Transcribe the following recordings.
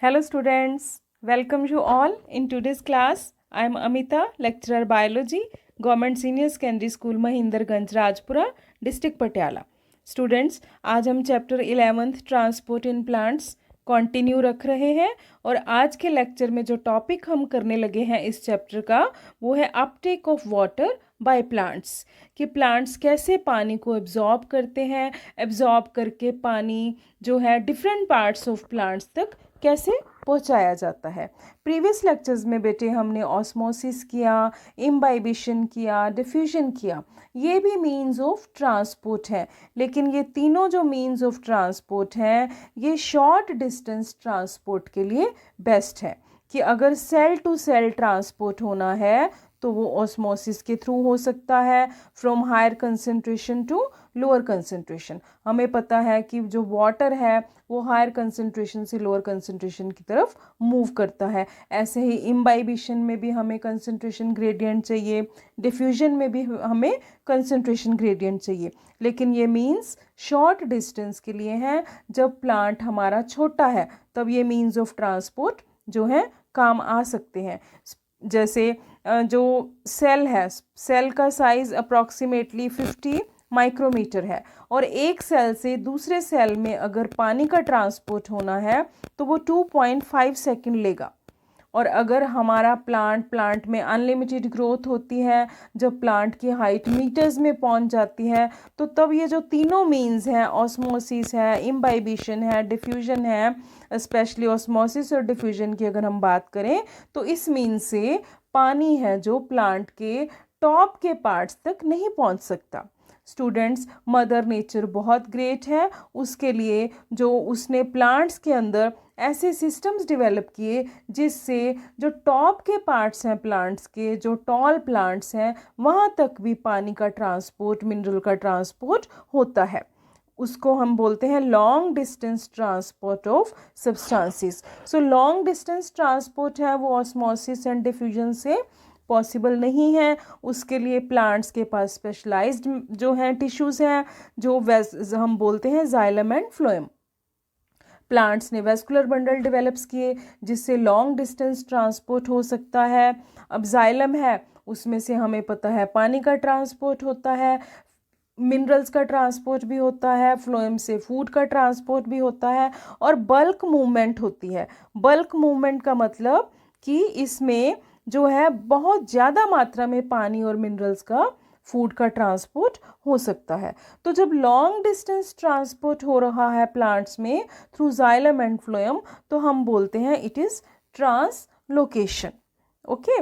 Hello students, welcome you all in today's class. I am Amita, lecturer biology, Government Senior Secondary School Mahindarganj Rajpura, district Patiala. Students, आज हम chapter 11th transport in plants continue रख रहे हैं और आज के lecture में जो टॉपिक हम करने लगे हैं इस चैप्टर का वो है Uptake of water by plants, कि प्लांट्स कैसे पानी को एब्जॉर्ब करते हैं, एब्जॉर्ब करके पानी जो है डिफरेंट पार्ट्स ऑफ प्लांट्स तक कैसे पहुंचाया जाता है. प्रीवियस लेक्चर्स में बेटे हमने ऑस्मोसिस किया, इम्बाइबिशन किया, डिफ्यूजन किया. ये भी मीन्स ऑफ ट्रांसपोर्ट है, लेकिन ये तीनों जो मीन्स ऑफ ट्रांसपोर्ट हैं ये शॉर्ट डिस्टेंस ट्रांसपोर्ट के लिए बेस्ट है. कि अगर सेल टू सेल ट्रांसपोर्ट होना है तो वो ऑस्मोसिस के थ्रू हो सकता है, from higher concentration to lower concentration. हमें पता है कि जो वाटर है वो हायर कंसंट्रेशन से लोअर कंसंट्रेशन की तरफ मूव करता है. ऐसे ही इम्बाइबिशन में भी हमें कंसंट्रेशन ग्रेडियंट चाहिए, डिफ्यूजन में भी हमें कंसंट्रेशन ग्रेडियंट चाहिए. लेकिन ये मीन्स शॉर्ट डिस्टेंस के लिए हैं. जब प्लांट हमारा छोटा है तब ये मीन्स ऑफ ट्रांसपोर्ट जो है काम आ सकते हैं. जैसे जो सेल है, सेल का साइज़ अप्रॉक्सीमेटली 50 माइक्रोमीटर है और एक सेल से दूसरे सेल में अगर पानी का ट्रांसपोर्ट होना है तो वो 2.5 सेकंड लेगा. और अगर हमारा प्लांट में अनलिमिटेड ग्रोथ होती है, जब प्लांट की हाइट मीटर्स में पहुंच जाती है तो तब ये जो तीनों मीन्स हैं, ऑस्मोसिस है, इम्बाइबिशन है, डिफ्यूजन है, स्पेशली ऑस्मोसिस और डिफ्यूजन की अगर हम बात करें तो इस मीन्स से पानी है जो प्लांट के टॉप के पार्ट्स तक नहीं पहुंच सकता. स्टूडेंट्स, मदर नेचर बहुत ग्रेट है. उसके लिए जो उसने प्लांट्स के अंदर ऐसे सिस्टम्स डेवलप किए जिससे जो टॉप के पार्ट्स हैं प्लांट्स के, जो टॉल प्लांट्स हैं, वहाँ तक भी पानी का ट्रांसपोर्ट, मिनरल का ट्रांसपोर्ट होता है. उसको हम बोलते हैं long distance transport of substances. So long distance transport है वो ऑस्मोसिस एंड डिफ्यूजन से पॉसिबल नहीं है. उसके लिए प्लांट्स के पास स्पेशलाइज्ड जो हैं टिश्यूज़ हैं, जो हम बोलते हैं जाइलम एंड फ्लोएम. प्लांट्स ने वेस्कुलर बंडल डेवलप्स किए जिससे लॉन्ग डिस्टेंस ट्रांसपोर्ट हो सकता है. अब जाइलम है, उसमें से हमें पता है पानी का ट्रांसपोर्ट होता है, मिनरल्स का ट्रांसपोर्ट भी होता है, फ्लोएम से फूड का ट्रांसपोर्ट भी होता है और बल्क मूवमेंट होती है. बल्क मूवमेंट का मतलब कि इसमें जो है बहुत ज़्यादा मात्रा में पानी और मिनरल्स का, फूड का ट्रांसपोर्ट हो सकता है. तो जब लॉन्ग डिस्टेंस ट्रांसपोर्ट हो रहा है प्लांट्स में थ्रू जाइलम एंड फ्लोएम तो हम बोलते हैं इट इज़ ट्रांसलोकेशन. ओके,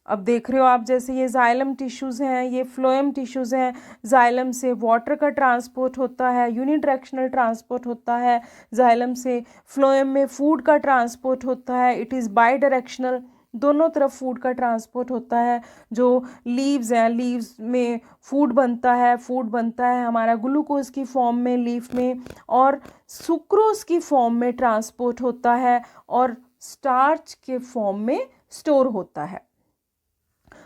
अब देख रहे हो आप, जैसे ये जाइलम टिश्यूज़ हैं, ये फ्लोएम टिश्यूज़ हैं. जाइलम से वाटर का ट्रांसपोर्ट होता है, यूनिडायरेक्शनल ट्रांसपोर्ट होता है. जाइलम से फ्लोएम में फूड का ट्रांसपोर्ट होता है, इट इज़ बाई डायरेक्शनल, दोनों तरफ फूड का ट्रांसपोर्ट होता है. जो लीव्स हैं, लीव्स में फूड बनता है, फूड बनता है हमारा ग्लूकोज की फॉर्म में लीफ में, और सुक्रोज की फॉर्म में ट्रांसपोर्ट होता है और स्टार्च के फॉर्म में स्टोर होता है.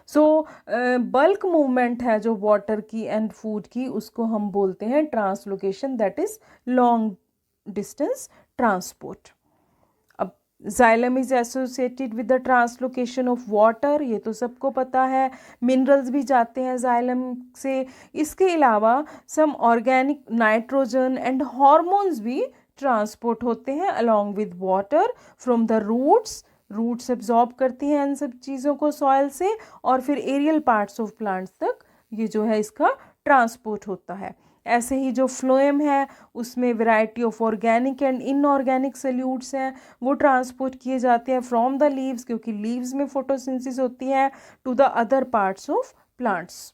सो बल्क मूवमेंट है जो वाटर की एंड फूड की, उसको हम बोलते हैं translocation, that is long distance transport. अब xylem is associated with the translocation of water, ये तो सबको पता है. मिनरल्स भी जाते हैं जाइलम से. इसके अलावा some organic nitrogen and hormones भी ट्रांसपोर्ट होते हैं along with water from the roots absorb करती हैं इन सब चीज़ों को सॉइल से, और फिर एरियल पार्ट्स ऑफ प्लांट्स तक ये जो है इसका ट्रांसपोर्ट होता है. ऐसे ही जो फ्लोएम है उसमें variety of organic and inorganic solutes हैं, वो ट्रांसपोर्ट किए जाते हैं फ्रॉम द लीव्स, क्योंकि लीव्स में फोटोसिंथेसिस होती है, to the other parts of plants.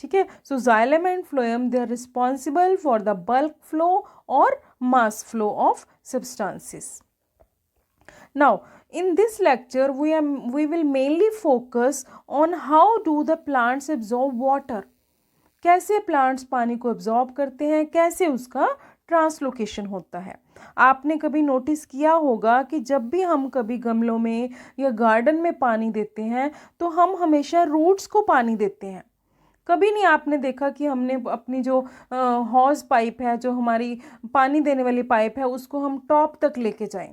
ठीक है. So xylem and phloem they are responsible for the bulk flow और mass flow of substances. Now, in this lecture, we will mainly focus on how do the plants absorb water. कैसे plants पानी को absorb करते हैं, कैसे उसका translocation होता है. आपने कभी नोटिस किया होगा कि जब भी हम कभी गमलों में या गार्डन में पानी देते हैं तो हम हमेशा रूट्स को पानी देते हैं. कभी नहीं आपने देखा कि हमने अपनी जो हॉज पाइप है, जो हमारी पानी देने वाली पाइप है, उसको हम टॉप तक लेके जाएं.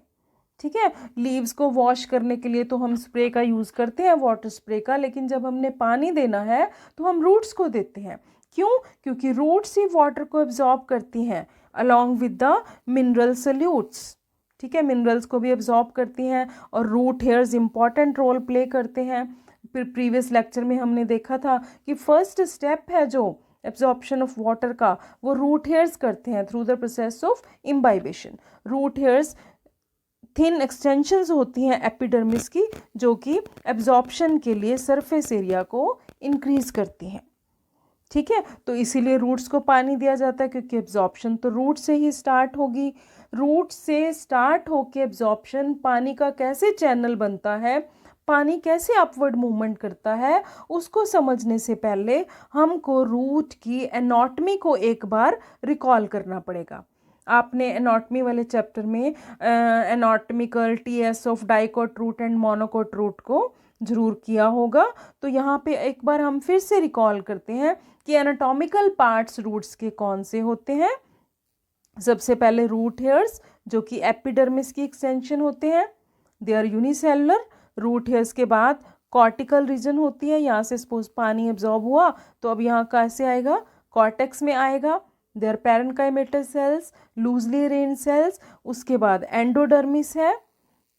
ठीक है। लीव्स को वॉश करने के लिए तो हम स्प्रे का यूज़ करते हैं, वाटर स्प्रे का, लेकिन जब हमने पानी देना है तो हम रूट्स को देते हैं। क्यों? क्योंकि रूट्स ही वाटर को एब्जॉर्ब करती हैं along with the mineral solutes. ठीक है, मिनरल्स को भी एब्जॉर्ब करती हैं और root hairs important role play करते हैं। फिर प्रीवियस लेक्चर में हमने देखा था कि फर्स्ट स्टेप है जो एब्जॉर्प्शन ऑफ वाटर का, वो रूट हेयर्स करते हैं through the process of imbibition. Root hairs thin extensions होती हैं एपिडर्मिस की, जो कि एब्जॉर्प्शन के लिए सरफेस एरिया को इंक्रीज करती हैं। ठीक है, तो इसीलिए रूट्स को पानी दिया जाता है, क्योंकि एब्जॉर्प्शन तो रूट से ही स्टार्ट होगी। रूट से स्टार्ट होके एब्जॉर्प्शन, पानी का कैसे चैनल बनता है, पानी कैसे अपवर्ड मूवमेंट करता है, उसको समझने से पहले हमको रूट की एनाटॉमी को एक बार रिकॉल करना पड़ेगा। आपने एनाटॉमी वाले चैप्टर में anatomical TS of dicot root and monocot root को जरूर किया होगा। तो यहाँ पे एक बार हम फिर से रिकॉल करते हैं कि एनाटॉमिकल पार्ट्स रूट्स के कौन से होते हैं। सबसे पहले रूट हेयर्स, जो कि एपिडर्मिस की एक्सटेंशन होते हैं, they are unicellular. Root hairs के बाद कॉर्टिकल रीजन होती है, यहाँ से सपोज पानी एब्जॉर्ब हुआ तो अब यहाँ कैसे आएगा, कॉर्टेक्स में आएगा। They are parenchymatous cells, loosely arranged cells. उसके बाद एंडोडर्मिस है।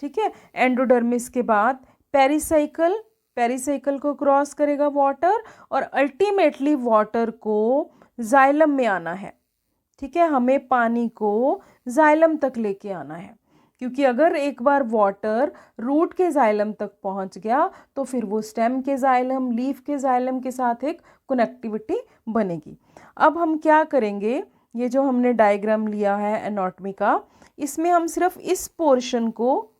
ठीक है, एंडोडर्मिस के बाद पेरिसाइकल, पेरिसाइकल को क्रॉस करेगा वाटर और अल्टीमेटली वाटर को जाइलम में आना है। ठीक है, हमें पानी को जाइलम तक लेके आना है, क्योंकि अगर एक बार वाटर रूट के जाइलम तक पहुंच गया तो फिर वो स्टेम के जाइलम, लीफ के जाइलम के साथ एक कनेक्टिविटी बनेगी। अब हम क्या करेंगे, ये जो हमने डायग्राम लिया है एनाटॉमी का, इसमें हम सिर्फ इस पोर्शन को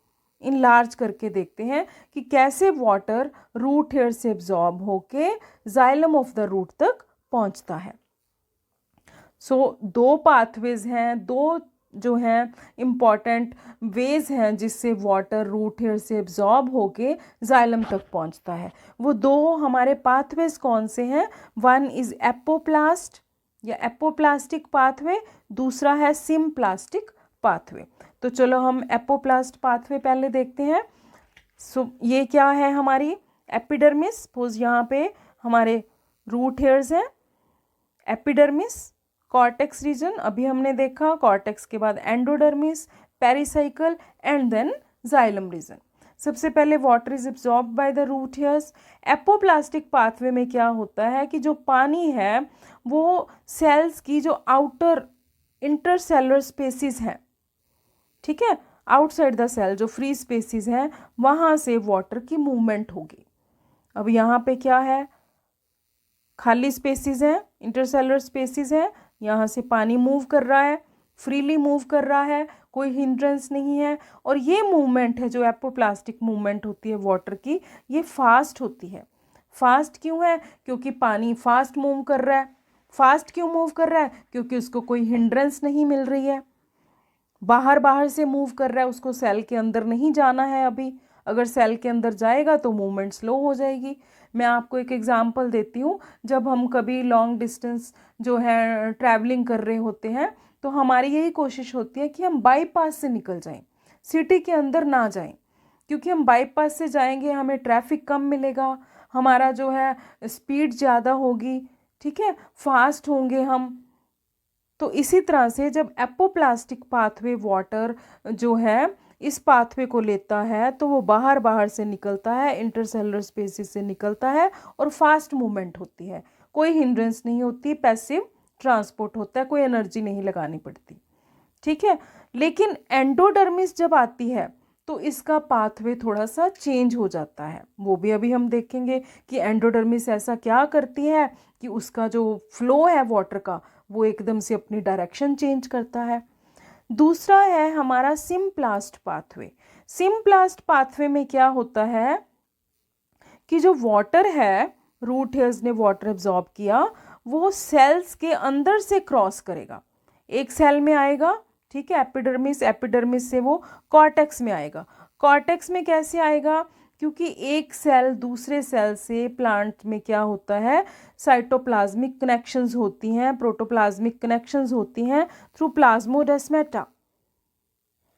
इनलार्ज करके देखते हैं कि कैसे वाटर रूट हेयर से एब्जॉर्ब होके जाइलम ऑफ द रूट तक पहुंचता है। सो दो पाथवेज हैं, दो जो हैं इम्पॉर्टेंट वेज हैं जिससे वाटर रूट हेयर से एब्जॉर्ब होके जाइलम तक पहुंचता है। वो दो हमारे पाथवेज कौन से हैं? वन इज एपोप्लास्ट या एपोप्लास्टिक पाथवे, दूसरा है सिम्प्लास्टिक पाथवे। तो चलो हम एपोप्लास्ट पाथवे पहले देखते हैं। सो ये क्या है, हमारी एपिडर्मिस। सपोज यहाँ पे हमारे रूट हेयर्स हैं, एपिडर्मिस, कॉर्टेक्स रीजन अभी हमने देखा, कॉर्टेक्स के बाद endodermis, pericycle and then xylem region. सबसे पहले water is absorb by the root hairs. Apoplastic pathway में क्या होता है कि जो पानी है वो सेल्स की जो आउटर इंटरसेलुलर स्पेसिस हैं, ठीक है, आउटसाइड द सेल जो फ्री स्पेसिस हैं, वहाँ से वाटर की मूवमेंट होगी। अब यहाँ पे क्या है, खाली स्पेसिस हैं, इंटरसेलुलर स्पेसिस हैं, यहाँ से पानी मूव कर रहा है, फ्रीली मूव कर रहा है, कोई हिंड्रेंस नहीं है। और ये मूवमेंट है जो एपोप्लास्टिक मूवमेंट होती है वाटर की, ये फास्ट होती है। फास्ट क्यों है? क्योंकि पानी फास्ट मूव कर रहा है। फास्ट क्यों मूव कर रहा है? क्योंकि उसको कोई हिंड्रेंस नहीं मिल रही है, बाहर से मूव कर रहा है, उसको सेल के अंदर नहीं जाना है अभी। अगर सेल के अंदर जाएगा तो मूवमेंट स्लो हो जाएगी। मैं आपको एक एग्जांपल देती हूँ। जब हम कभी लॉन्ग डिस्टेंस जो है ट्रैवलिंग कर रहे होते हैं तो हमारी यही कोशिश होती है कि हम बाईपास से निकल जाएं, सिटी के अंदर ना जाएं, क्योंकि हम बाईपास से जाएंगे हमें ट्रैफिक कम मिलेगा, हमारा जो है स्पीड ज़्यादा होगी, ठीक है, फास्ट होंगे हम। तो इसी तरह से जब एपोप्लास्टिक पाथवे वाटर जो है इस पाथवे को लेता है तो वो बाहर से निकलता है, इंटरसेलुलर स्पेसिस से निकलता है और फास्ट मूवमेंट होती है, कोई हिंड्रेंस नहीं होती, पैसिव ट्रांसपोर्ट होता है, कोई एनर्जी नहीं लगानी पड़ती। ठीक है, लेकिन एंडोडर्मिस जब आती है तो इसका पाथवे थोड़ा सा चेंज हो जाता है। वो भी अभी हम देखेंगे कि एंडोडर्मिस ऐसा क्या करती है कि उसका जो फ्लो है वाटर का वो एकदम से अपनी डायरेक्शन चेंज करता है। दूसरा है हमारा सिम्प्लास्ट पाथवे। सिम्प्लास्ट पाथवे में क्या होता है कि जो वाटर है, रूट हेयर्स ने वाटर एब्जॉर्ब किया, वो सेल्स के अंदर से क्रॉस करेगा, एक सेल में आएगा, ठीक है, एपिडर्मिस, एपिडर्मिस से वो कॉर्टेक्स में आएगा। कॉर्टेक्स में कैसे आएगा? क्योंकि एक सेल दूसरे सेल से, प्लांट में क्या होता है, साइटोप्लाज्मिक कनेक्शंस होती हैं, प्रोटोप्लाज्मिक कनेक्शंस होती हैं थ्रू प्लाज्मोडेस्माटा।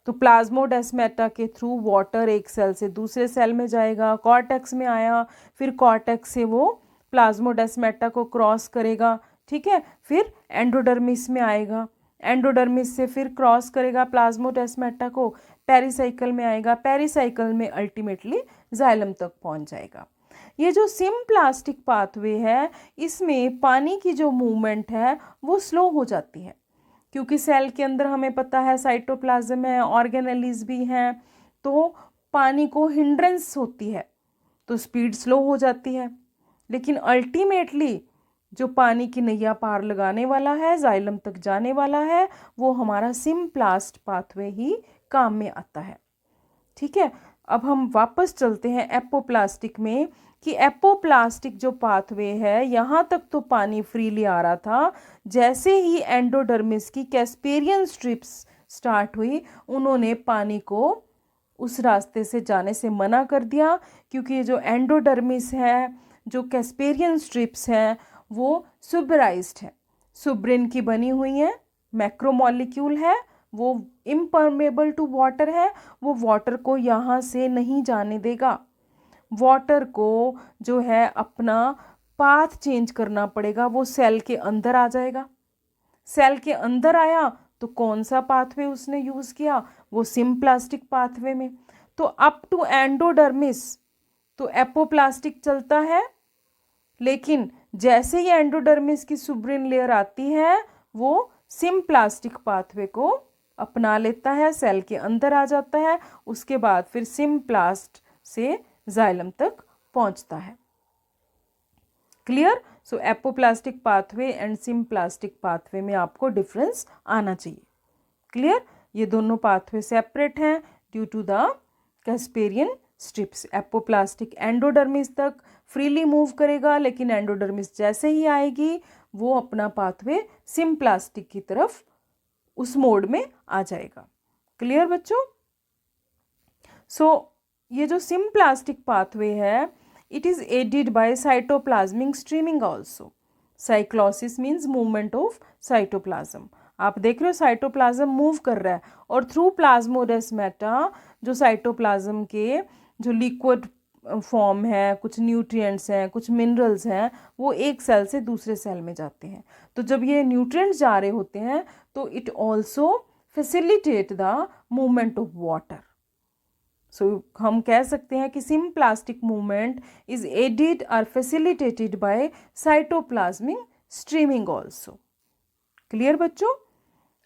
तो प्लाज्मोडेस्माटा के थ्रू वाटर एक सेल से दूसरे सेल में जाएगा, कॉर्टेक्स में आया, फिर कॉर्टेक्स से वो प्लाज्मोडेस्माटा को क्रॉस करेगा, ठीक है, फिर एंडोडर्मिस में आएगा, एंडोडर्मिस से फिर क्रॉस करेगा प्लाज्मोडेस्माटा को, पेरिसाइकल में आएगा, पेरिसाइकल में अल्टीमेटली जाइलम तक पहुंच जाएगा। ये जो सिम्प्लास्टिक पाथवे है, इसमें पानी की जो मूवमेंट है वो स्लो हो जाती है, क्योंकि सेल के अंदर हमें पता है साइटोप्लाज्म है, ऑर्गेनेलीज भी हैं, तो पानी को हिंड्रेंस होती है, तो स्पीड स्लो हो जाती है। लेकिन अल्टीमेटली जो पानी की नैया पार लगाने वाला है, जाइलम तक जाने वाला है, वो हमारा सिम्प्लास्ट पाथवे ही काम में आता है। ठीक है, अब हम वापस चलते हैं एपोप्लास्टिक में, कि एपोप्लास्टिक जो पाथवे है, यहाँ तक तो पानी फ्रीली आ रहा था, जैसे ही एंडोडर्मिस की कैस्पेरियन स्ट्रिप्स स्टार्ट हुई, उन्होंने पानी को उस रास्ते से जाने से मना कर दिया, क्योंकि ये जो एंडोडर्मिस है, जो कैस्पेरियन स्ट्रिप्स हैं, वो सुबराइज्ड है, सुब्रिन की बनी हुई है, मैक्रोमॉलिक्यूल है, वो इम्परमेबल टू वाटर है, वो वाटर को यहाँ से नहीं जाने देगा। वाटर को जो है अपना पाथ चेंज करना पड़ेगा, वो सेल के अंदर आ जाएगा। सेल के अंदर आया तो कौन सा पाथवे उसने यूज़ किया, वो सिम्प्लास्टिक पाथवे में। तो अप टू एंडोडर्मिस तो एपोप्लास्टिक चलता है, लेकिन जैसे ही एंडोडर्मिस की सुब्रिन लेयर आती है, वो सिम्प्लास्टिक पाथवे को अपना लेता है, सेल के अंदर आ जाता है, उसके बाद फिर सिम्प्लास्ट से जाइलम तक पहुंचता है। Clear? So apoplastic pathway and symplastic pathway में आपको डिफरेंस आना चाहिए। क्लियर? ये दोनों पाथवे सेपरेट हैं due to the casparian strips. Apoplastic endodermis तक फ्रीली मूव करेगा, लेकिन एंडोडर्मिस जैसे ही आएगी, वो अपना पाथवे सिम्प्लास्टिक की तरफ उस मोड में आ जाएगा। क्लियर बच्चों? सो ये जो सिम्प्लास्टिक पाथवे है, it is aided by cytoplasmic streaming also. Cyclosis means movement of cytoplasm. आप देख रहे हो साइटोप्लाज्म मूव कर रहा है, और थ्रू प्लाज्मोडेस्माटा जो साइटोप्लाज्म के जो लिक्विड फॉर्म है, कुछ न्यूट्रिएंट्स हैं, कुछ मिनरल्स हैं, वो एक सेल से दूसरे सेल में जाते हैं। तो जब ये न्यूट्रिएंट्स जा रहे होते हैं, तो it also facilitate the movement of water. So हम कह सकते हैं कि सिम्प्लास्टिक मूवमेंट इज एडेड और facilitated by cytoplasmic streaming also. Clear बच्चों?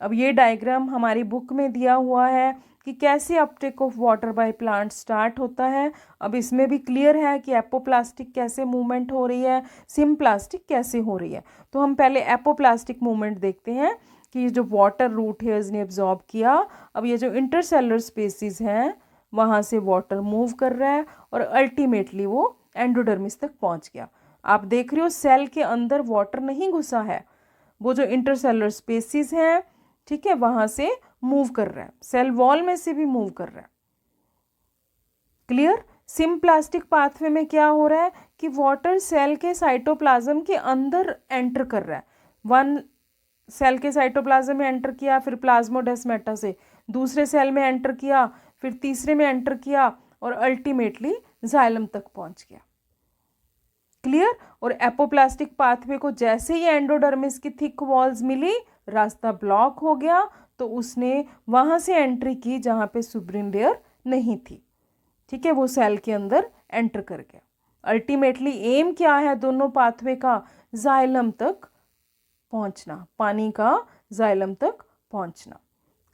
अब ये डायग्राम हमारी बुक में दिया हुआ है कि कैसे Uptake of water by plant start होता है। अब इसमें भी क्लियर है कि एपोप्लास्टिक कैसे मूवमेंट हो रही है, सिम्प्लास्टिक कैसे हो रही है। तो हम पहले एपोप्लास्टिक मूवमेंट देखते हैं कि ये जो वाटर रूट हेयर्स ने एब्जॉर्ब किया, अब ये जो इंटरसेलुलर स्पेसिस हैं, वहाँ से वाटर मूव कर रहा है और अल्टीमेटली वो एंडोडर्मिस तक पहुँच गया। आप देख रहे हो सेल के अंदर वाटर नहीं घुसा है, वो जो इंटरसेलुलर स्पेसिस हैं, ठीक है, वहाँ से मूव कर रहा है, सेल वॉल में से भी मूव कर रहा है। क्लियर? सिम्प्लास्टिक पाथवे में क्या हो रहा है कि वाटर सेल के साइटोप्लाज्म के अंदर एंटर कर रहा है। वन सेल के साइटोप्लाज्म में एंटर किया, फिर प्लाज्मोडेस्माटा से दूसरे सेल में एंटर किया, फिर तीसरे में एंटर किया, और अल्टीमेटली जाइलम तक पहुंच गया। क्लियर? और एपोप्लास्टिक पाथवे को जैसे ही एंडोडर्मिस की थिक वॉल्स मिली, रास्ता ब्लॉक हो गया, तो उसने वहां से एंट्री की जहां पे सुब्रिन लेयर नहीं थी। ठीक है, वो सेल के अंदर एंटर कर गया। अल्टीमेटली एम क्या है दोनों पाथवे का? जाइलम तक पहुंचना, पानी का जाइलम तक पहुंचना।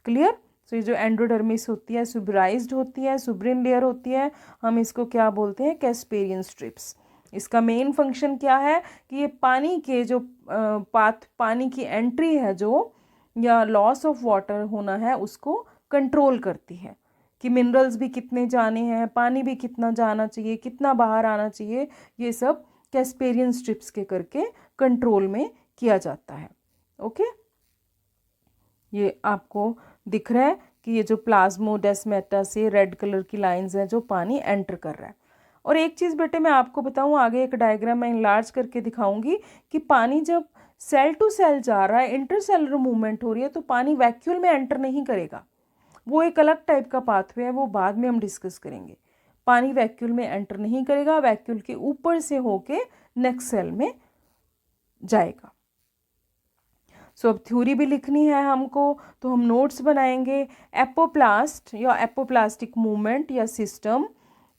क्लियर? तो ये जो एंडोडर्मिस होती है, सुबराइज्ड होती है, सुब्रिन लेयर होती है, हम इसको क्या बोलते हैं? Casparian strips. इसका मेन फंक्शन क्या है कि ये पानी के जो पानी की एंट्री है जो, या लॉस ऑफ वाटर होना है, उसको कंट्रोल करती है, कि मिनरल्स भी कितने जाने हैं, पानी भी कितना जाना चाहिए, कितना बाहर आना चाहिए, ये सब कैस्पेरियन स्ट्रिप्स के करके कंट्रोल में किया जाता है। ओके, ये आपको दिख रहा है कि ये जो प्लाज्मोडेस्माटा से रेड कलर की लाइंस हैं जो पानी एंटर कर रहा है। और एक चीज़ बेटे मैं आपको बताऊं, आगे एक डायग्राम मैं इनलार्ज करके दिखाऊंगी कि पानी जब सेल टू सेल जा रहा है, इंटरसेलुलर मूवमेंट हो रही है, तो पानी वैक्यूल में एंटर नहीं करेगा, वो एक अलग टाइप का पाथवे है, वो बाद में हम डिस्कस करेंगे। पानी वैक्यूल में एंटर नहीं करेगा, वैक्यूल के ऊपर से होके नेक्स्ट सेल में जाएगा। सो अब थ्योरी भी लिखनी है हमको, तो हम नोट्स बनाएंगे। एपोप्लास्ट या एपोप्लास्टिक मूवमेंट या system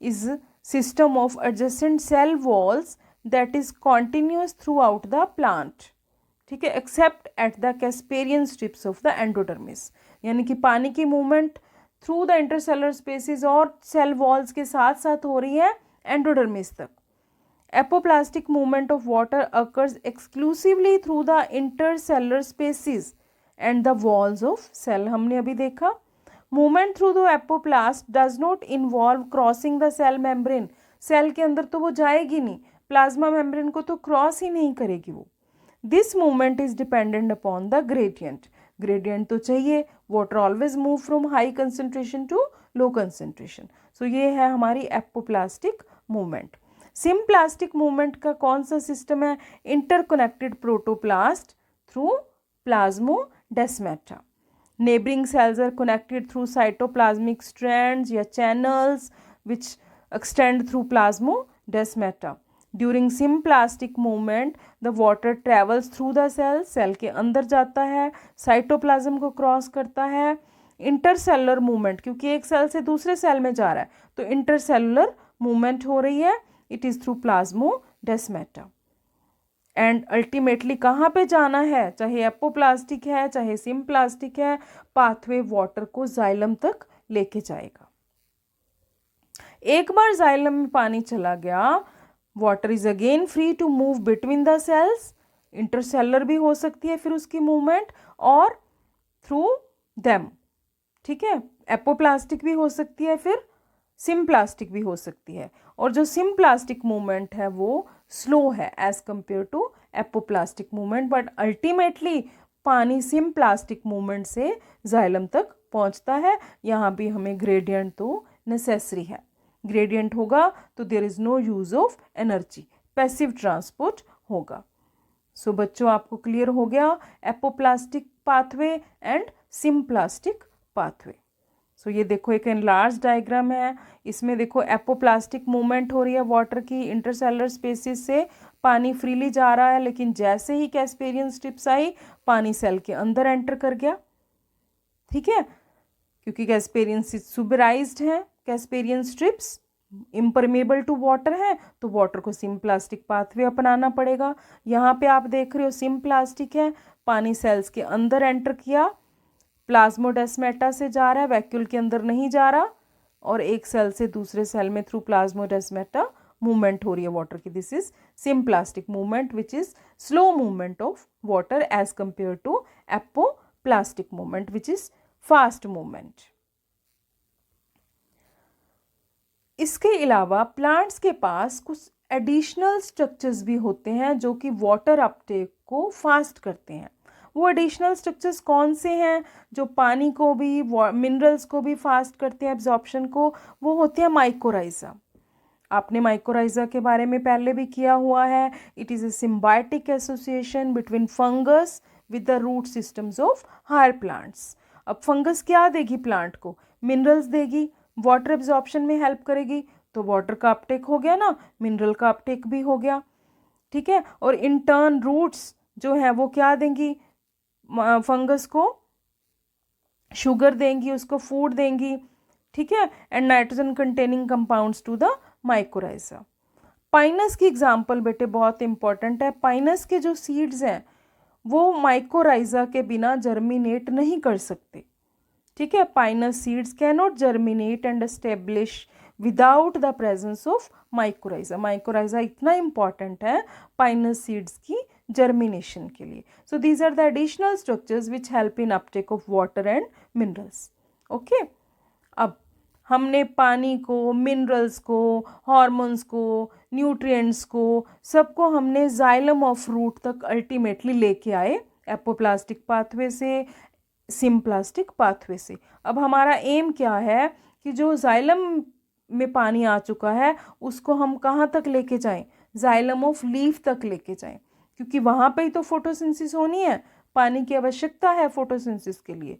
is system of adjacent cell walls that is continuous throughout the plant, ठीक है, except at the casparian strips of the endodermis. यानी कि पानी की movement through the intercellular spaces और सेल वॉल्स के साथ साथ हो रही है एंडोडर्मिस तक। Apoplastic movement of water occurs exclusively through the intercellular spaces and the walls of cell. हमने अभी देखा movement through the apoplast does not involve crossing the cell membrane. Cell के अंदर तो वो जाएगी नहीं, प्लाज्मा मेम्ब्रेन को तो क्रॉस ही नहीं करेगी वो। This movement is dependent upon the gradient. Gradient तो चाहिए, water always move from high concentration to low concentration. So ये है हमारी apoplastic movement. सिम्प्लास्टिक मूवमेंट का कौन सा सिस्टम है? Interconnected protoplast through plasmodesmata. Neighbouring cells are connected through cytoplasmic strands या channels which extend through plasmodesmata. During symplastic movement the water travels through the cell, cell के अंदर जाता है, cytoplasm को क्रॉस करता है। इंटरसेलुलर मूवमेंट, क्योंकि एक सेल से दूसरे सेल में जा रहा है तो इंटरसेलुलर मूवमेंट हो रही है, it is through plasmodesmata. And ultimately कहाँ पे जाना है, चाहे एपोप्लास्टिक है चाहे सिम्प्लास्टिक है, पाथवे वाटर को जाइलम तक लेके जाएगा। एक बार जाइलम में पानी चला गया, water is again free to move between the cells. Intercellular भी हो सकती है फिर उसकी मूवमेंट, और थ्रू देम, ठीक है। एपोप्लास्टिक भी हो सकती है, फिर सिम्प्लास्टिक भी हो सकती है। और जो सिम्प्लास्टिक मूवमेंट है वो स्लो है as compare to apoplastic movement, but ultimately पानी सिम्प्लास्टिक मूवमेंट से जाइलम तक पहुंचता है। यहाँ भी हमें ग्रेडियंट तो नेसेसरी है, ग्रेडियंट होगा तो there is no use of energy, passive transport होगा। सो बच्चों आपको क्लियर हो गया apoplastic pathway and symplastic pathway. So ये देखो एक एनलार्ज डायग्राम है, इसमें देखो एपोप्लास्टिक मूवमेंट हो रही है वाटर की, इंटरसेलुलर स्पेसिस से पानी फ्रीली जा रहा है, लेकिन जैसे ही कैस्पेरियन स्ट्रिप्स आई पानी सेल के अंदर एंटर कर गया, ठीक है, क्योंकि कैस्पेरियन सुबराइज्ड है, casparian strips impermeable to water है, तो वाटर को सिम्प्लास्टिक पाथवे अपनाना पड़ेगा। यहाँ पे आप देख रहे हो सिम्प्लास्टिक है, पानी सेल्स के अंदर एंटर किया, प्लाज्मोडेस्माटा से जा रहा है, वैक्यूल के अंदर नहीं जा रहा, और एक सेल से दूसरे सेल में थ्रू प्लाज्मोडेस्माटा मूवमेंट हो रही है वाटर की। This is symplastic movement which is slow movement of water as compare to apoplastic movement which is fast movement. इसके अलावा प्लांट्स के पास कुछ एडिशनल स्ट्रक्चर्स भी होते हैं जो कि वाटर अपटेक को फास्ट करते हैं। वो एडिशनल स्ट्रक्चर्स कौन से हैं जो पानी को भी मिनरल्स को भी फास्ट करते हैं एब्जॉर्प्शन को? वो होते हैं माइकोराइजा। आपने माइकोराइजा के बारे में पहले भी किया हुआ है। It is a symbiotic association between fungus with the root systems of higher plants. अब फंगस क्या देगी प्लांट को? मिनरल्स देगी, वाटर एब्जॉर्प्शन में हेल्प करेगी, तो वाटर का अपटेक हो गया ना, मिनरल का अपटेक भी हो गया, ठीक है। और इन टर्न रूट्स जो है वो क्या देंगी फंगस को? शुगर देंगी, उसको फूड देंगी, ठीक है, and nitrogen containing compounds to the mycorrhiza. Pinus की एग्जांपल बेटे बहुत इंपॉर्टेंट है। पाइनस के जो सीड्स हैं वो माइकोराइजा के बिना जर्मिनेट नहीं कर सकते, ठीक है। Pinus seeds can not germinate and establish without the presence of mycorrhiza. Mycorrhiza इतना इंपॉर्टेंट है पाइनस सीड्स की जर्मिनेशन के लिए। So these are the additional structures which help in uptake of water and minerals. Okay, अब हमने पानी को, minerals को, हार्मोन्स को, न्यूट्रिएंट्स को, सबको हमने जाइलम ऑफ रूट तक अल्टीमेटली लेके आए एपोप्लास्टिक पाथवे से, सिम्प्लास्टिक पाथवे से। अब हमारा एम क्या है कि जो जाइलम में पानी आ चुका है उसको हम कहाँ तक लेके जाएं? जाइलम ऑफ लीफ तक लेके जाएं, क्योंकि वहाँ पे ही तो फोटोसिंथेसिस होनी है, पानी की आवश्यकता है फोटोसिंथेसिस के लिए।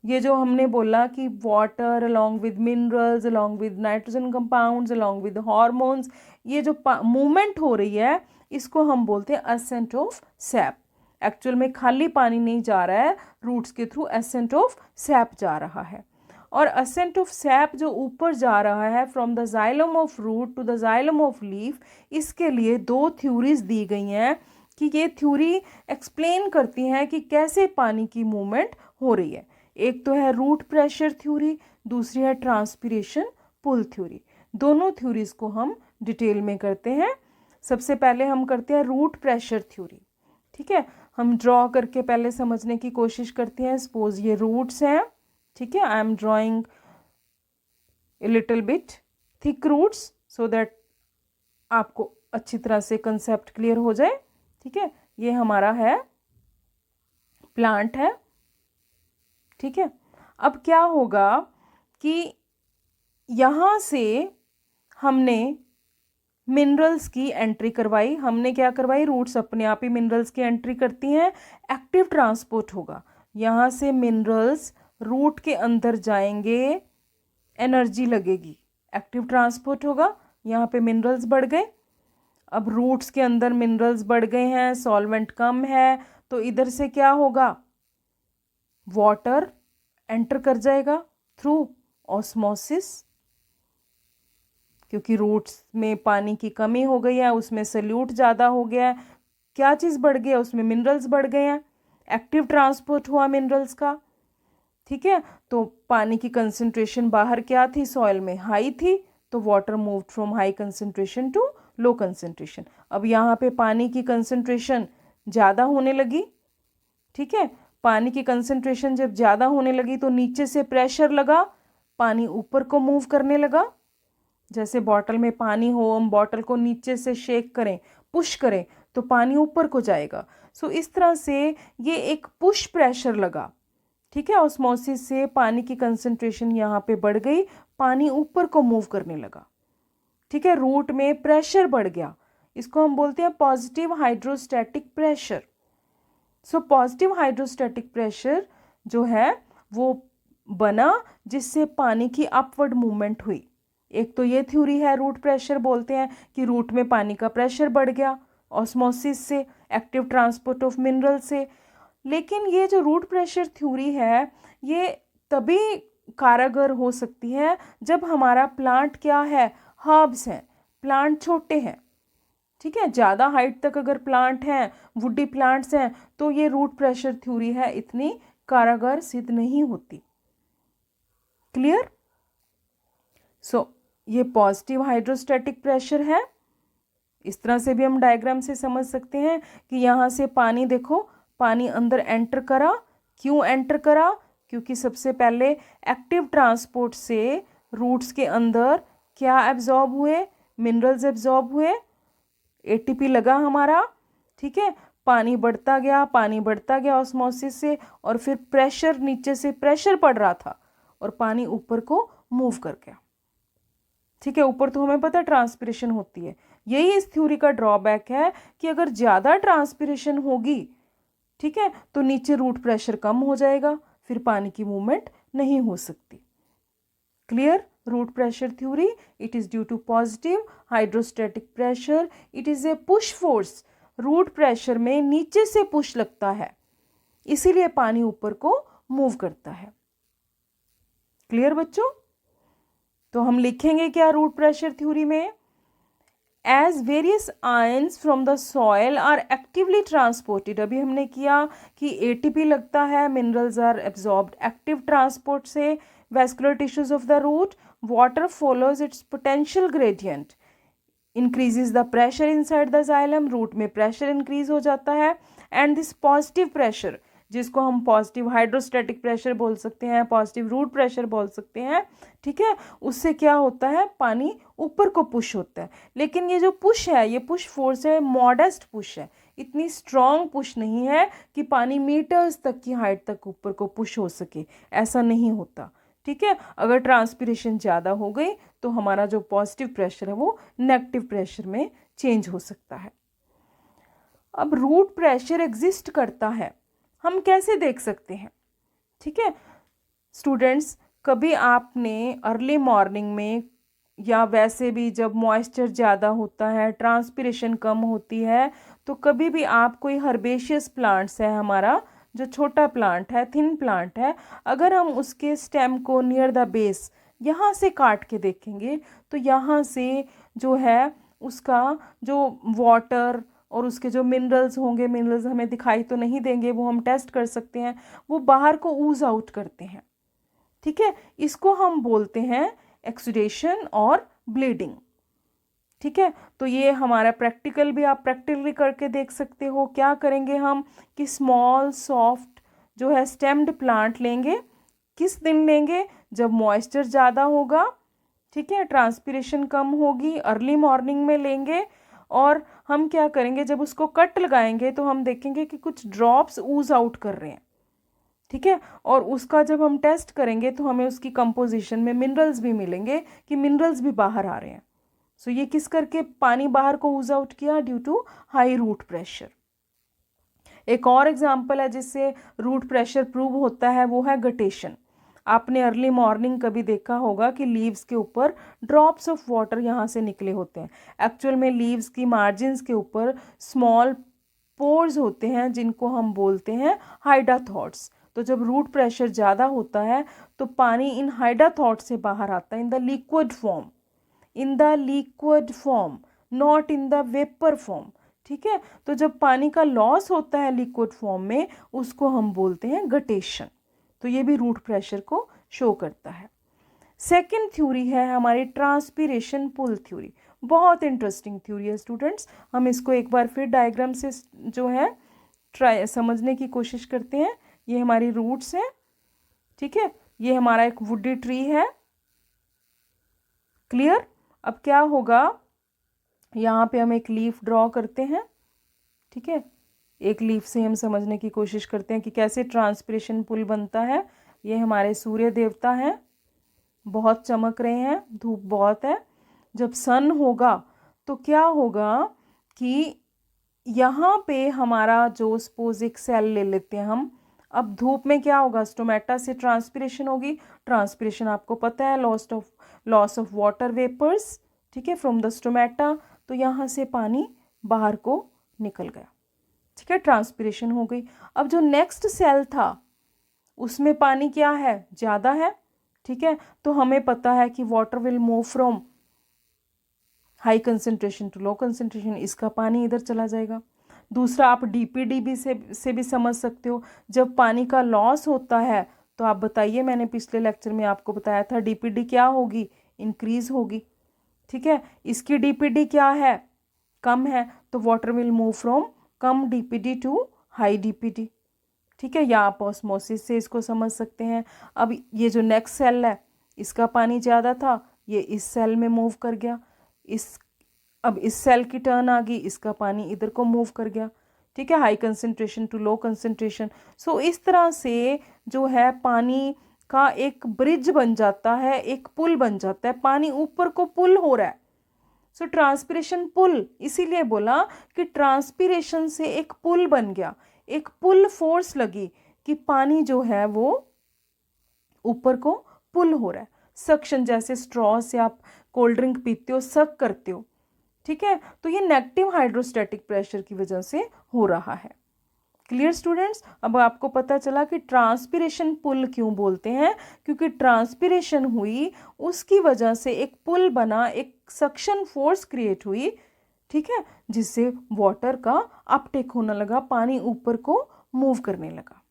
ये जो हमने बोला कि water along with minerals, along with nitrogen compounds, along with hormones, ये जो मूवमेंट हो रही है इसको हम बोलते हैं असेंट ऑफ सैप। एक्चुअल में खाली पानी नहीं जा रहा है, रूट्स के थ्रू असेंट ऑफ सैप जा रहा है। और असेंट ऑफ सैप जो ऊपर जा रहा है from the xylem of root to the xylem of leaf, इसके लिए दो थ्योरीज दी गई हैं कि ये थ्योरी एक्सप्लेन करती हैं कि कैसे पानी की मूवमेंट हो रही है। एक तो है रूट प्रेशर थ्योरी, दूसरी है ट्रांसपिरेशन पुल थ्योरी। दोनों थ्योरीज को हम डिटेल में करते हैं। सबसे पहले हम करते हैं रूट प्रेशर थ्योरी। ठीक है, हम ड्रॉ करके पहले समझने की कोशिश करते हैं। सपोज ये रूट्स हैं, ठीक है, I am drawing a little bit thick roots so that आपको अच्छी तरह से कंसेप्ट क्लियर हो जाए। ठीक है, ये हमारा है प्लांट है। ठीक है, अब क्या होगा कि यहाँ से हमने मिनरल्स की एंट्री करवाई। हमने क्या करवाई, रूट्स अपने आप ही मिनरल्स की एंट्री करती हैं, एक्टिव ट्रांसपोर्ट होगा। यहाँ से मिनरल्स रूट के अंदर जाएंगे, एनर्जी लगेगी, एक्टिव ट्रांसपोर्ट होगा, यहाँ पे मिनरल्स बढ़ गए। अब रूट्स के अंदर मिनरल्स बढ़ गए हैं, सॉल्वेंट कम है, तो इधर से क्या होगा, वाटर एंटर कर जाएगा थ्रू ऑस्मोसिस, क्योंकि रूट्स में पानी की कमी हो गई है, उसमें सल्यूट ज़्यादा हो गया है। क्या चीज़ बढ़ गया, उसमें मिनरल्स बढ़ गए हैं, एक्टिव ट्रांसपोर्ट हुआ मिनरल्स का। ठीक है, तो पानी की कंसंट्रेशन बाहर क्या थी, सॉइल में हाई थी, तो water moved from high concentration to low concentration. अब यहाँ पे पानी की कंसंट्रेशन ज़्यादा होने लगी। ठीक है, पानी की कंसंट्रेशन जब ज़्यादा होने लगी तो नीचे से प्रेशर लगा, पानी ऊपर को मूव करने लगा। जैसे बॉटल में पानी हो, हम बॉटल को नीचे से शेक करें, पुश करें, तो पानी ऊपर को जाएगा। सो इस तरह से ये एक पुश प्रेशर लगा। ठीक है, ऑस्मोसिस से पानी की कंसंट्रेशन यहाँ पे बढ़ गई, पानी ऊपर को मूव करने लगा। ठीक है, रूट में प्रेशर बढ़ गया, इसको हम बोलते हैं positive hydrostatic pressure. So positive hydrostatic pressure जो है वो बना, जिससे पानी की अपवर्ड मूवमेंट हुई। एक तो ये थ्योरी है, रूट प्रेशर बोलते हैं कि रूट में पानी का प्रेशर बढ़ गया ऑस्मोसिस से, एक्टिव ट्रांसपोर्ट ऑफ मिनरल से। लेकिन ये जो रूट प्रेशर थ्योरी है ये तभी कारगर हो सकती है जब हमारा प्लांट क्या है, हर्ब्स हैं, प्लांट छोटे हैं। ठीक है, ज़्यादा हाइट तक अगर प्लांट हैं, वुडी प्लांट्स हैं, तो ये रूट प्रेशर थ्योरी है इतनी कारगर सिद्ध नहीं होती। क्लियर? सो ये पॉजिटिव हाइड्रोस्टैटिक प्रेशर है। इस तरह से भी हम डायग्राम से समझ सकते हैं कि यहाँ से पानी, देखो पानी अंदर एंटर करा। क्यों एंटर करा, क्योंकि सबसे पहले एक्टिव ट्रांसपोर्ट से रूट्स के अंदर क्या एब्जॉर्ब हुए, मिनरल्स एब्जॉर्ब हुए, एटीपी लगा हमारा। ठीक है, पानी बढ़ता गया, पानी बढ़ता गया ऑस्मोसिस से, और फिर प्रेशर, नीचे से प्रेशर पड़ रहा था और पानी ऊपर को मूव कर गया। ठीक है, ऊपर तो हमें पता है ट्रांसपिरेशन होती है। यही इस थ्योरी का ड्रॉबैक है कि अगर ज़्यादा ट्रांसपिरेशन होगी, ठीक है, तो नीचे रूट प्रेशर कम हो जाएगा, फिर पानी की मूवमेंट नहीं हो सकती। Clear? Root pressure theory, it is due to positive hydrostatic pressure, it is a push force. Root pressure में नीचे से पुश लगता है, इसीलिए पानी ऊपर को मूव करता है। क्लियर बच्चों? तो हम लिखेंगे क्या रूट प्रेशर थ्योरी में, as various ions from the soil are actively transported. अभी हमने किया कि एटीपी लगता है, minerals are absorbed active transport से vascular tissues of the root, water follows its potential gradient, increases the pressure inside the xylem, root में pressure increase हो जाता है, and this positive pressure जिसको हम पॉजिटिव हाइड्रोस्टैटिक प्रेशर बोल सकते हैं, पॉजिटिव रूट प्रेशर बोल सकते हैं। ठीक है, उससे क्या होता है, पानी ऊपर को पुश होता है। लेकिन ये जो पुश है, ये पुश फोर्स है, मॉडेस्ट पुश है, इतनी स्ट्रॉन्ग पुश नहीं है कि पानी मीटर्स तक की हाइट तक ऊपर को पुश हो सके, ऐसा नहीं होता। ठीक है, अगर ट्रांसपिरेशन ज़्यादा हो गई तो हमारा जो पॉजिटिव प्रेशर है वो नेगेटिव प्रेशर में चेंज हो सकता है। अब रूट प्रेशर एग्जिस्ट करता है, हम कैसे देख सकते हैं? ठीक है, स्टूडेंट्स, कभी आपने अर्ली मॉर्निंग में या वैसे भी जब मॉइस्चर ज़्यादा होता है, ट्रांसपिरेशन कम होती है, तो कभी भी आप कोई हर्बेशियस प्लांट्स है, हमारा जो छोटा प्लांट है, थिन प्लांट है, अगर हम उसके स्टेम को नियर द बेस यहाँ से काट के देखेंगे तो यहाँ से जो है उसका जो वाटर और उसके जो मिनरल्स होंगे, मिनरल्स हमें दिखाई तो नहीं देंगे, वो हम टेस्ट कर सकते हैं, वो बाहर को ऊज आउट करते हैं। ठीक है, इसको हम बोलते हैं एक्सुडेशन और ब्लीडिंग। ठीक है, तो ये हमारा प्रैक्टिकल भी आप प्रैक्टिकली करके देख सकते हो। क्या करेंगे हम कि स्मॉल सॉफ्ट जो है स्टेम्ड प्लांट लेंगे। किस दिन लेंगे? जब मॉइस्चर ज़्यादा होगा, ठीक है, ट्रांसपिरेशन कम होगी, अर्ली मॉर्निंग में लेंगे। और हम क्या करेंगे, जब उसको कट लगाएंगे तो हम देखेंगे कि कुछ ड्रॉप्स ऊज आउट कर रहे हैं। ठीक है, और उसका जब हम टेस्ट करेंगे तो हमें उसकी कंपोजिशन में मिनरल्स भी मिलेंगे कि मिनरल्स भी बाहर आ रहे हैं। सो ये किस करके पानी बाहर को ऊज आउट किया? Due to high root pressure. एक और एग्जांपल है जिससे रूट प्रेशर प्रूव होता है, वो है गटेशन। आपने अर्ली मॉर्निंग कभी देखा होगा कि लीव्स के ऊपर ड्रॉप्स ऑफ वाटर यहाँ से निकले होते हैं। एक्चुअल में लीव्स की मार्जिन्स के ऊपर स्मॉल पोर्स होते हैं जिनको हम बोलते हैं हाइडाथॉट्स। तो जब रूट प्रेशर ज़्यादा होता है तो पानी इन हाइडाथॉट से बाहर आता है in the liquid form, in the liquid form, not in the vapour form. ठीक है, तो जब पानी का लॉस होता है लिक्विड फॉर्म में, उसको हम बोलते हैं गटेशन। तो ये भी रूट प्रेशर को शो करता है। सेकेंड थ्योरी है हमारी ट्रांसपिरेशन पुल थ्योरी। बहुत इंटरेस्टिंग थ्योरी है स्टूडेंट्स। हम इसको एक बार फिर डायग्राम से जो है ट्राई समझने की कोशिश करते हैं। ये हमारी रूट्स हैं, ठीक है, ये हमारा एक वुडी ट्री है। क्लियर? अब क्या होगा, यहाँ पे हम एक लीफ ड्रॉ करते हैं। ठीक है, एक लीफ से हम समझने की कोशिश करते हैं कि कैसे ट्रांसपिरेशन पुल बनता है। ये हमारे सूर्य देवता हैं, बहुत चमक रहे हैं, धूप बहुत है। जब सन होगा तो क्या होगा कि यहाँ पे हमारा जो सपोज एक सेल ले लेते हैं हम। अब धूप में क्या होगा, स्टोमेटा से ट्रांसपिरेशन होगी। ट्रांसपिरेशन आपको पता है, लॉस ऑफ वाटर वेपर्स, ठीक है, फ्रॉम द स्टोमेटा। तो यहाँ से पानी बाहर को निकल गया। ठीक है, ट्रांसपिरेशन हो गई। अब जो नेक्स्ट सेल था उसमें पानी क्या है, ज़्यादा है। ठीक है, तो हमें पता है कि water will move from high concentration to low concentration, इसका पानी इधर चला जाएगा। दूसरा आप डीपीडी से भी समझ सकते हो। जब पानी का लॉस होता है तो आप बताइए, मैंने पिछले लेक्चर में आपको बताया था डीपीडी क्या होगी, इंक्रीज होगी। ठीक है, इसकी डीपीडी क्या है, कम है, तो वाटर विल मूव फ्रॉम कम डीपीडी टू हाई डीपीडी। ठीक है, या आप ऑस्मोसिस से इसको समझ सकते हैं। अब ये जो नेक्स्ट सेल है इसका पानी ज़्यादा था, ये इस सेल में मूव कर गया। अब इस सेल की टर्न आ गई, इसका पानी इधर को मूव कर गया। ठीक है, high concentration to low concentration. So इस तरह से जो है पानी का एक ब्रिज बन जाता है, एक पुल बन जाता है, पानी ऊपर को पुल हो रहा है। सो ट्रांसपिरेशन पुल, इसीलिए बोला कि ट्रांसपिरेशन से एक पुल बन गया, एक पुल फोर्स लगी कि पानी जो है वो ऊपर को पुल हो रहा है। सक्शन, जैसे स्ट्रॉ से आप कोल्ड ड्रिंक पीते हो, सक करते हो। ठीक है, तो ये नेगेटिव हाइड्रोस्टैटिक प्रेशर की वजह से हो रहा है। Clear students? अब आपको पता चला कि ट्रांसपिरेशन पुल क्यों बोलते हैं, क्योंकि ट्रांसपिरेशन हुई उसकी वजह से एक पुल बना, एक सक्शन फोर्स क्रिएट हुई। ठीक है, जिससे वाटर का अपटेक होने लगा, पानी ऊपर को मूव करने लगा।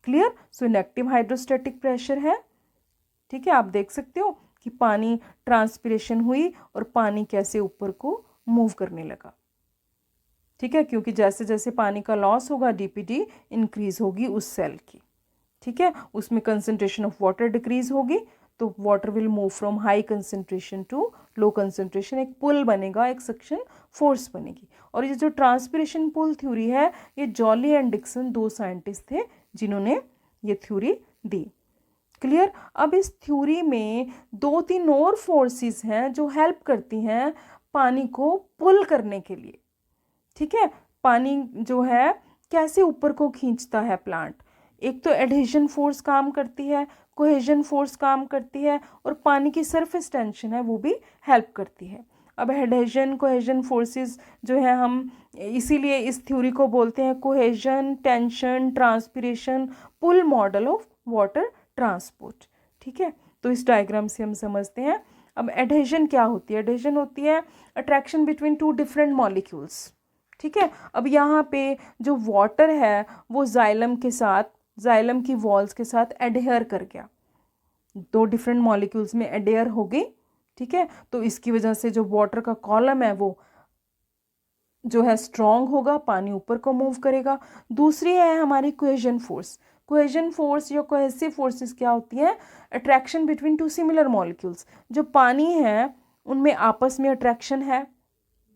Clear? So negative hydrostatic pressure है। ठीक है, आप देख सकते हो कि पानी ट्रांसपिरेशन हुई और पानी कैसे ऊपर को मूव करने लगा। ठीक है, क्योंकि जैसे जैसे पानी का लॉस होगा डीपीडी इंक्रीज होगी उस सेल की। ठीक है, उसमें कंसंट्रेशन ऑफ वाटर डिक्रीज होगी, तो water will move from high concentration to low concentration, एक पुल बनेगा, एक सक्शन फोर्स बनेगी। और ये जो ट्रांसपिरेशन पुल थ्योरी है, ये जॉली एंड डिक्सन दो साइंटिस्ट थे जिन्होंने ये थ्योरी दी। क्लियर? अब इस थ्योरी में दो तीन और फोर्सेस हैं जो हेल्प करती हैं पानी को पुल करने के लिए। ठीक है, पानी जो है कैसे ऊपर को खींचता है प्लांट। एक तो एडहेशन फोर्स काम करती है, कोहेजन फोर्स काम करती है, और पानी की सरफेस टेंशन है वो भी हेल्प करती है। अब एडहेजन कोहेजन फोर्सेस जो है, हम इसीलिए इस थ्योरी को बोलते हैं cohesion tension transpiration pull model of water transport. ठीक है, तो इस डायग्राम से हम समझते हैं। अब एडहेजन क्या होती है? एडहेजन होती है attraction between to different molecules. ठीक है, अब यहाँ पे जो वाटर है वो जाइलम के साथ, जाइलम की वॉल्स के साथ एडहेयर कर गया, दो डिफरेंट मॉलिक्यूल्स में एडहेयर हो गई। ठीक है, तो इसकी वजह से जो वाटर का कॉलम है वो जो है स्ट्रॉन्ग होगा, पानी ऊपर को मूव करेगा। दूसरी है हमारी कोहेजन फोर्स। कोहेजन फोर्स या कोहेसिव फोर्सेस क्या होती हैं? Attraction between two similar molecules. जो पानी है उनमें आपस में अट्रैक्शन है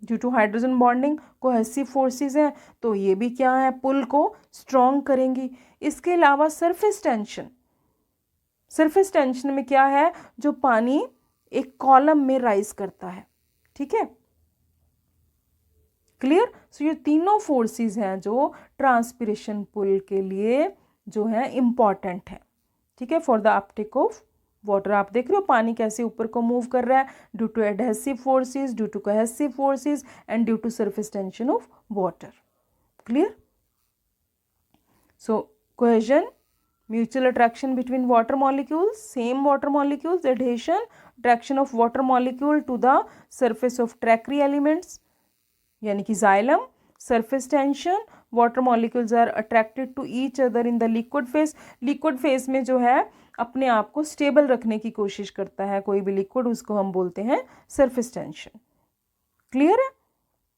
due to hydrogen bonding, cohesive forces हैं, तो ये भी क्या है? पुल को स्ट्रॉन्ग करेंगी। इसके अलावा सरफेस टेंशन, सरफेस टेंशन में क्या है? जो पानी एक कॉलम में राइज करता है। ठीक है, क्लियर? सो ये तीनों फोर्सेस हैं जो ट्रांसपिरेशन पुल के लिए जो है इम्पॉर्टेंट है। ठीक है, for the Uptake of water. आप देख रहे हो पानी कैसे ऊपर को मूव कर रहा है, due to adhesive forces, due to cohesive forces and due to surface tension of water. Clear? So cohesion, mutual attraction between water molecules, same water molecules, adhesion, attraction of water molecule to the surface of tertiary elements यानी कि xylem, surface tension, water molecules are attracted to each other in the liquid phase। liquid phase में जो है अपने आप को stable रखने की कोशिश करता है कोई भी लिक्विड, उसको हम बोलते हैं surface tension। क्लियर है?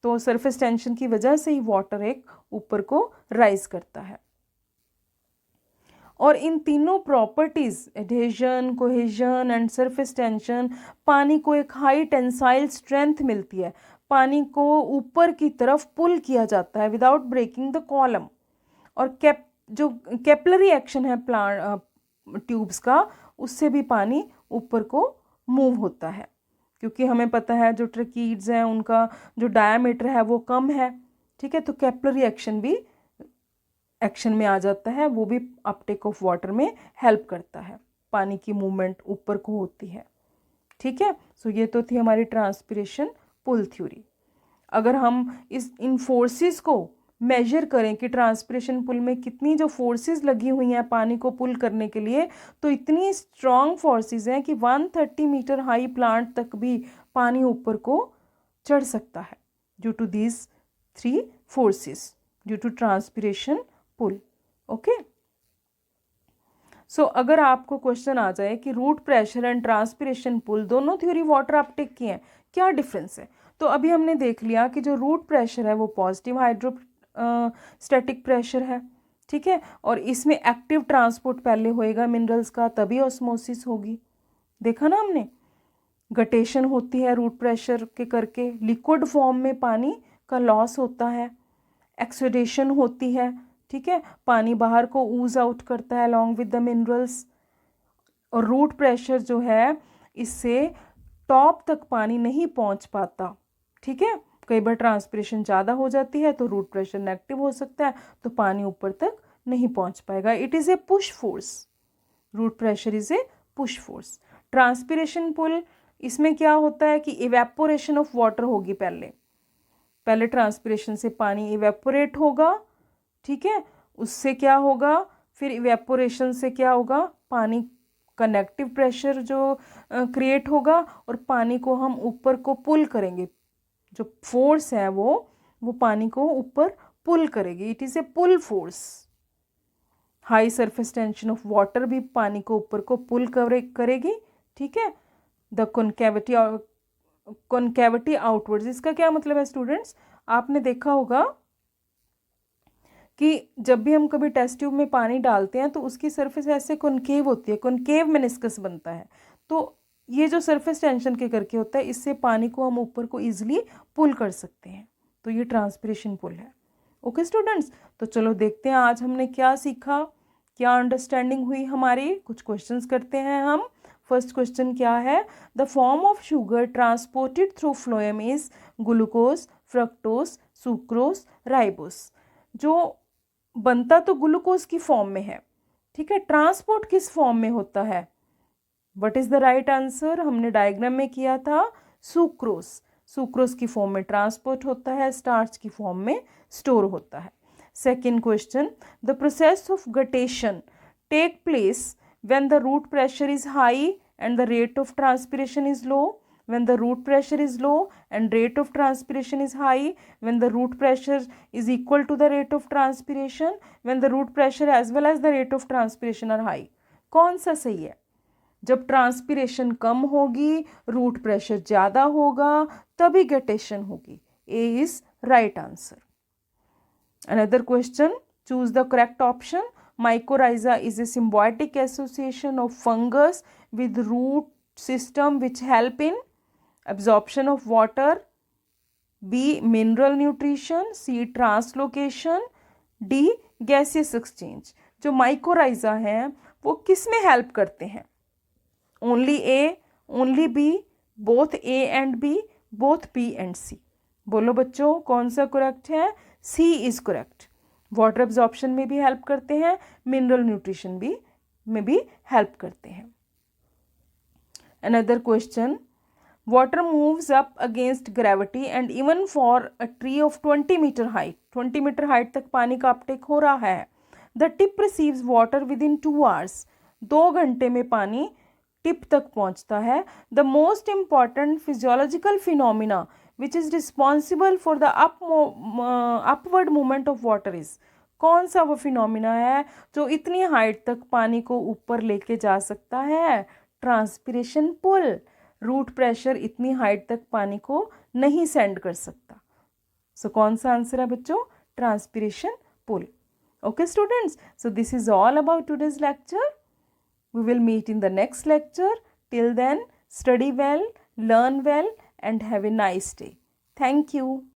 तो surface tension की वजह से ही वाटर एक ऊपर को राइज करता है। और इन तीनों properties adhesion, cohesion and surface tension, पानी को एक हाई टेंसाइल स्ट्रेंथ मिलती है, पानी को ऊपर की तरफ पुल किया जाता है विदाउट ब्रेकिंग द कॉलम। और जो कैपिलरी एक्शन है प्लांट ट्यूब्स का, उससे भी पानी ऊपर को मूव होता है, क्योंकि हमें पता है जो ट्रकीड्स हैं उनका जो डायामीटर है वो कम है। ठीक है, तो कैपिलरी एक्शन भी एक्शन में आ जाता है, वो भी अपटेक ऑफ वाटर में हेल्प करता है, पानी की मूवमेंट ऊपर को होती है। ठीक है, सो ये तो थी हमारी ट्रांसपिरेशन पुल थ्योरी। अगर हम इन फोर्सेस को मेजर करें कि ट्रांसपिरेशन पुल में कितनी जो फोर्सेस लगी हुई हैं पानी को पुल करने के लिए, तो इतनी स्ट्रॉन्ग फोर्सेस हैं कि 130 मीटर हाई प्लांट तक भी पानी ऊपर को चढ़ सकता है due to these 3 forces, due to transpiration pull. Okay, so अगर आपको क्वेश्चन आ जाए कि root pressure and transpiration pull दोनों थ्योरी वाटर अपटेक की हैं, क्या डिफरेंस है? तो अभी हमने देख लिया कि जो रूट प्रेशर है वो पॉजिटिव हाइड्रोस्टैटिक प्रेशर है। ठीक है, और इसमें एक्टिव ट्रांसपोर्ट पहले होएगा मिनरल्स का, तभी ऑस्मोसिस होगी। देखा ना हमने, गटेशन होती है रूट प्रेशर के करके, लिक्विड फॉर्म में पानी का लॉस होता है, एक्सुडेशन होती है। ठीक है, पानी बाहर को ऊज आउट करता है अलॉन्ग विद द मिनरल्स। और रूट प्रेशर जो है इससे टॉप तक पानी नहीं पहुंच पाता। ठीक है, कई बार ट्रांसपिरेशन ज़्यादा हो जाती है तो रूट प्रेशर नेगेटिव हो सकता है, तो पानी ऊपर तक नहीं पहुंच पाएगा। It is a push force, root pressure is a push force. Transpiration pull, इसमें क्या होता है कि इवेपोरेशन ऑफ वाटर होगी, पहले ट्रांसपिरेशन से पानी इवेपोरेट होगा। ठीक है, उससे क्या होगा, फिर इवेपोरेशन से क्या होगा, पानी का नेगेटिव प्रेशर जो क्रिएट होगा और पानी को हम ऊपर को पुल करेंगे। जो फोर्स है वो पानी को ऊपर पुल करेगी। It is a pull force. High surface tension of water भी पानी को ऊपर को पुल करेगी। ठीक है, द कॉन्केविटी आउटवर्ड्स, इसका क्या मतलब है स्टूडेंट्स? आपने देखा होगा कि जब भी हम कभी टेस्ट ट्यूब में पानी डालते हैं तो उसकी सरफेस ऐसे कॉनकेव होती है, कॉनकेव मेनिस्कस बनता है। तो ये जो सरफेस टेंशन के करके होता है, इससे पानी को हम ऊपर को ईजिली पुल कर सकते हैं। तो ये ट्रांसपिरेशन पुल है। ओके स्टूडेंट्स, तो चलो देखते हैं आज हमने क्या सीखा, क्या अंडरस्टैंडिंग हुई हमारी। कुछ क्वेश्चंस करते हैं हम। फर्स्ट क्वेश्चन क्या है? The form of sugar transported through phloem is glucose, fructose, sucrose, ribose. जो बनता तो ग्लूकोज की फॉर्म में है, ठीक है, ट्रांसपोर्ट किस फॉर्म में होता है? What is the right answer? हमने डायग्राम में किया था सुक्रोज। सुक्रोज की फॉर्म में ट्रांसपोर्ट होता है, स्टार्च की फॉर्म में स्टोर होता है। Second question, the process of guttation take place when the root pressure is high and the rate of transpiration is low, when the root pressure is low and rate of transpiration is high, when the root pressure is equal to the rate of transpiration, when the root pressure as well as the rate of transpiration are high। कौन सा सही है? जब transpiration कम होगी, root pressure ज़्यादा होगा, तभी guttation होगी। A is right answer. Another question, choose the correct option. mycorrhiza is a symbiotic association of fungus with root system which help in absorption of water, B mineral nutrition, C translocation, D gaseous exchange। जो mycorrhiza हैं वो किस में help करते हैं? Only A, only B, both A and B, both B and C. बोलो बच्चों कौन सा करेक्ट है? C is correct. Water absorption में भी हेल्प करते हैं, मिनरल न्यूट्रिशन भी में भी हेल्प करते हैं। Another question, water moves up against gravity and even for a tree of 20 metre height, 20 metre height तक पानी का अपटेक हो रहा है। The tip receives water within 2 hours, 2 घंटे में पानी टिप तक पहुंचता है। The most important physiological phenomena which is responsible for the upward movement of water is. कौन सा वो फिनोमिना है जो इतनी हाइट तक पानी को ऊपर लेके जा सकता है? Transpiration pull. रूट प्रेशर इतनी हाइट तक पानी को नहीं सेंड कर सकता। सो कौन सा आंसर है बच्चों? Transpiration pull. Okay students, so this is all about today's lecture. We will meet in the next lecture. Till then, study well, learn well, and have a nice day. Thank you.